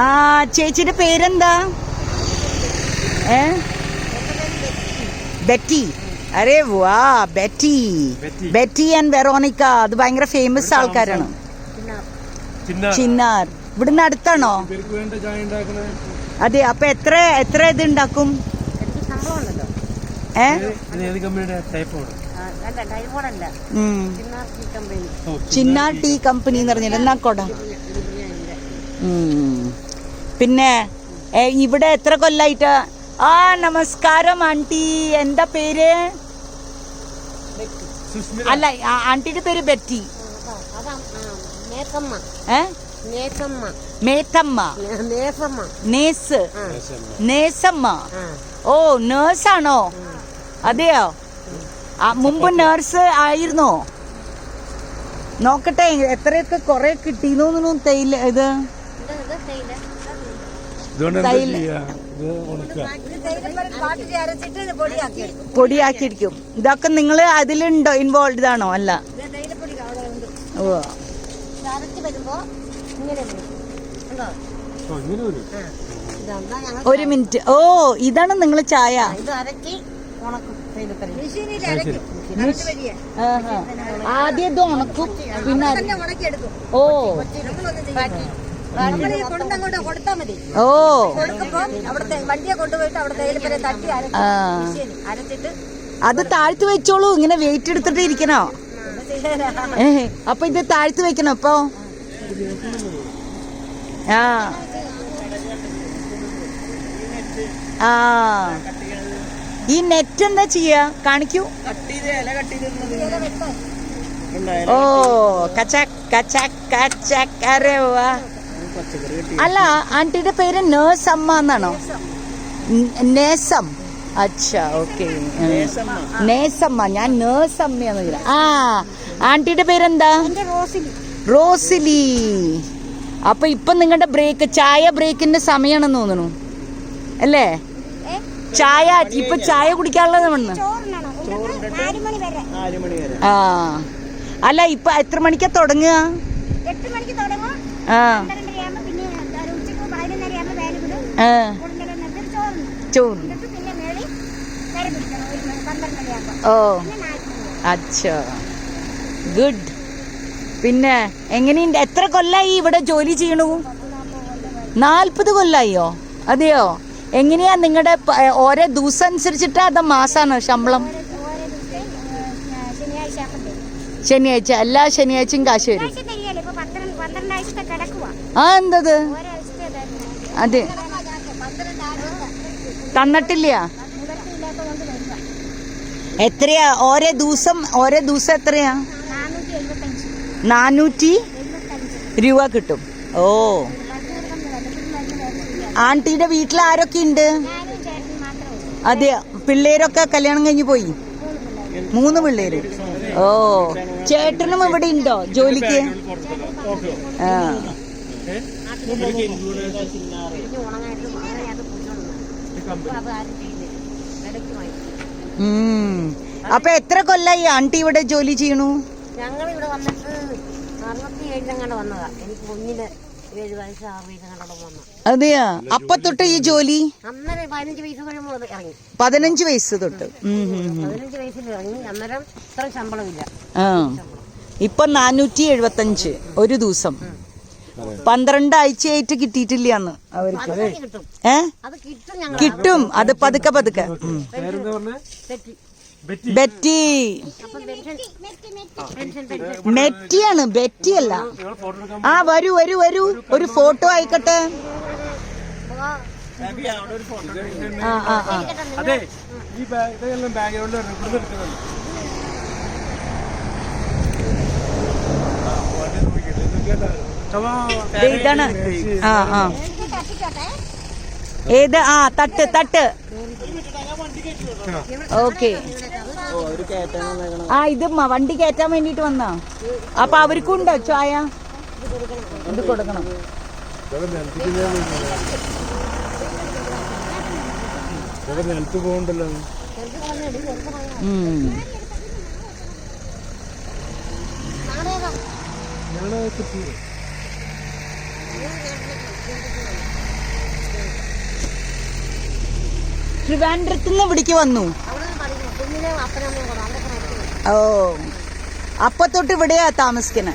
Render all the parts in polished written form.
ആ ചേച്ചിയുടെ പേരെന്താ? ബെറ്റി. അരേ വാ, ബെറ്റി ആൻഡ് വെറോണിക്ക. അത് ഭയങ്കര ഫേമസ് ആൾക്കാരാണ്. ചിന്നാർ ഇവിടുന്ന് അടുത്താണോ? അതെ. അപ്പൊ എത്ര ഇത് ഉണ്ടാക്കും? ചിന്നാർ ടീ കമ്പനി എന്ന് പറഞ്ഞില്ല എന്നാ കൊട. പിന്നെ ഇവിടെ എത്ര കൊല്ലായിട്ട്? ആ നമസ്കാരം ആന്റി. എന്താ പേര്? അല്ല, ആന്റിയുടെ പേര് ബെറ്റി. നേസമ്മ. ഓ, നേഴ്സാണോ? അതെയോ? മുമ്പ് നേഴ്സ് ആയിരുന്നോ? നോക്കട്ടെ എത്രയൊക്കെ കൊറേ കിട്ടിയെന്നു. തേയില ഇത് പൊടിയാക്കിയിരിക്കും. ഇതൊക്കെ നിങ്ങൾ അതിലുണ്ടോ ഇൻവോൾവ് ആണോ? അല്ല. ഓ, ഒരു മിനിറ്റ്. ഓ, ഇതാണ് നിങ്ങൾ ചായ. ആദ്യം ഇത് ഉണക്കും, പിന്നെ ഓ അത് താഴ്ത്തി വെച്ചോളൂ. ഇങ്ങനെ വെയിറ്റ് എടുത്തിട്ട് ഇരിക്കണോ? അപ്പൊ ഇത് താഴ്ത്തി വെക്കണോ ഇപ്പൊ? ആ, ഈ നെറ്റ് എന്താ ചെയ്യാ? കാണിക്കൂ. ഓ, അല്ല, ആന്റിയുടെ പേര് നേഴ്സമ്മ എന്നാണോ? നേസം. അച്ഛാ, ഓക്കെ. നേസമ്മ. ഞാൻ നേഴ്സമ്മ. ആ, ആന്റിയുടെ പേരെന്താ? റോസിലി. അപ്പൊ ഇപ്പൊ നിങ്ങളുടെ ബ്രേക്ക്, ചായ ബ്രേക്കിന്റെ സമയമാണെന്ന് തോന്നുന്നു അല്ലേ? ചായ ഇപ്പൊ ചായ കുടിക്കാനുള്ളത് വന്ന്. ആ, അല്ല, ഇപ്പൊ എത്ര മണിക്കാ തുടങ്ങുക? ചോറ്. ഓ, അച്ഛാ, ഗുഡ്. പിന്നെ എങ്ങനെയുണ്ട്? എത്ര കൊല്ലായി ഇവിടെ ജോലി ചെയ്യണു? 40 കൊല്ലായോ? അതെയോ? എങ്ങനെയാ നിങ്ങളുടെ ഓരോ ദിവസം അനുസരിച്ചിട്ട് അത് മാസാണോ ശമ്പളം? ശനിയാഴ്ച. എല്ലാ ശനിയാഴ്ചയും കാശ് വരും. ആ, എന്തത്? അതെ, തന്നിട്ടില്ല. എത്രയാ ഓരോ ദിവസം? എത്രയാ? 400 രൂപ കിട്ടും. ഓ, ആന്റിയുടെ വീട്ടിൽ ആരൊക്കെ ഉണ്ട്? അതെ, പിള്ളേരൊക്കെ കല്യാണം കഴിഞ്ഞ് പോയി. 3 പിള്ളേര്. ഓ, ചേട്ടനും ഇവിടെ ഉണ്ടോ ജോലിക്ക്? ആ, അപ്പൊ എത്ര കൊല്ലായി ആന്റി ഇവിടെ ജോലി ചെയ്യണു? ഞങ്ങൾ ഇവിടെ വന്നിട്ട് 67 വന്നതാ. എനിക്ക് കുഞ്ഞിന് 7 വയസ്സ് 6 വയസ്സ് വന്നു. അതെയാ? അപ്പൊ തൊട്ട് ഈ ജോലി? 15 വയസ്സ് കഴിയുമ്പോൾ ഇറങ്ങി. 15 വയസ്സ് തൊട്ട്. 15 വയസ്സിൽ ഇറങ്ങി. അന്നേരം ഇത്ര ശമ്പളമില്ല. ഇപ്പൊ 475 ഒരു ദിവസം. 12 ആഴ്ചയായിട്ട് കിട്ടിയിട്ടില്ലാന്ന് അവർക്ക്. കിട്ടും. അത് പതുക്കെ. ബെറ്റി. മെറ്റിയാണ്, ബെറ്റിയല്ല. ആ, വരൂ. ഒരു ഫോട്ടോ ആയിക്കട്ടെ. ഇതാണ്. ഏത്? ആ, തട്ട്. ഓക്കെ. ആ, ഇത് വണ്ടി കയറ്റാൻ വേണ്ടിട്ട് വന്നാ. അപ്പൊ അവർക്കുണ്ടോ ചായ? ഇത് കൊടുക്കണം. ട്രിവാൻഡ്രത്ത് നിന്ന് ഇവിടേക്ക് വന്നു. അവിടെ പഠിക്കണം. കുഞ്ഞിനെ അപ്പനമ്മയും കൂടെ അവിടെ പഠിക്കണം. ഓ അപ്പൊ തൊട്ട് ഇവിടെയാ താമസിക്കണേ.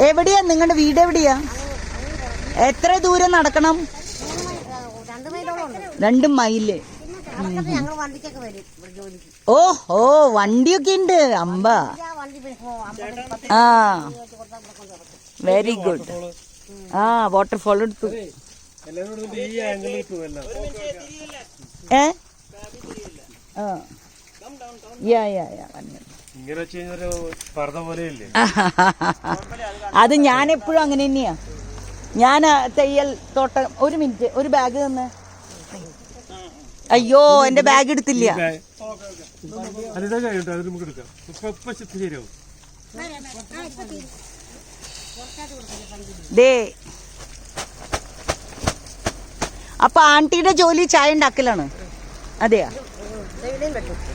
എവിടെയാ നിങ്ങളുടെ വീട്? എവിടെയാ? എത്ര ദൂരം നടക്കണം? 2 മൈലോളം ഉണ്ട്. 2 മൈല്. ഞങ്ങൾ വണ്ടിക്കൊക്കെ വരും ഇവിടെ ജോലിക്ക്. ഓ ഓ വണ്ടിയൊക്കെ ഉണ്ട്. അമ്പ. ആ വണ്ടി ആ വെരി ഗുഡ്. ആ വാട്ടർഫോൾ എടുത്തു. ഏ ആ യാ യാ യാ അത് ഞാൻ എപ്പോഴും അങ്ങനെ തന്നെയാ. ഞാൻ തയ്യൽ തോട്ടം. ഒരു മിനിറ്റ്, ഒരു ബാഗ് തന്നെ. അയ്യോ എന്റെ ബാഗ് എടുത്തില്ല. ദേ അപ്പൊ ആന്റിയുടെ ജോലി ചായ ഉണ്ടാക്കലാണ്. അതെയാ?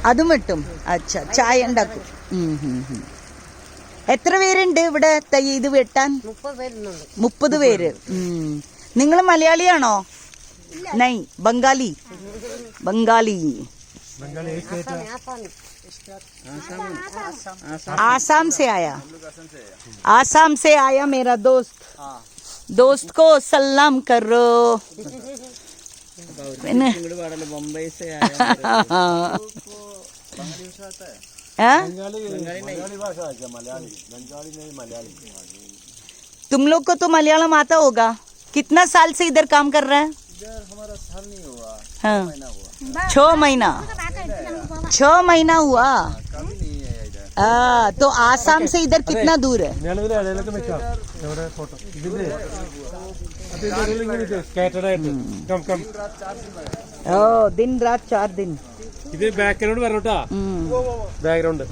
അതും വെട്ടും. അച്ഛാ ചായ ഉണ്ടാക്കും. എത്ര പേരുണ്ട് ഇവിടെ ഇത് വെട്ടാൻ? 30 പേര്. നിങ്ങൾ മലയാളിയാണോ? നൈ ബംഗാളി. ബംഗാളി. आसाम से आया. आसाम से आया मेरा दोस्त को सलाम करो. मुंबई से आया. तुम लोग को तो मलयालम आता होगा. कितना साल से इधर काम कर रहा है? इधर हमारा साल नहीं हुआ. हाँ 6 महीना हुआ. 6 महीना हुआ. कभी नहीं है इधर. तो आसाम से इधर कितना दूर है? ഓ दिन रात 4 दिन. ഇത് ബാക്ക്ഗ്രൗണ്ട് പറഞ്ഞോട്ടാ. ബാക്ക്ഗ്രൗണ്ട്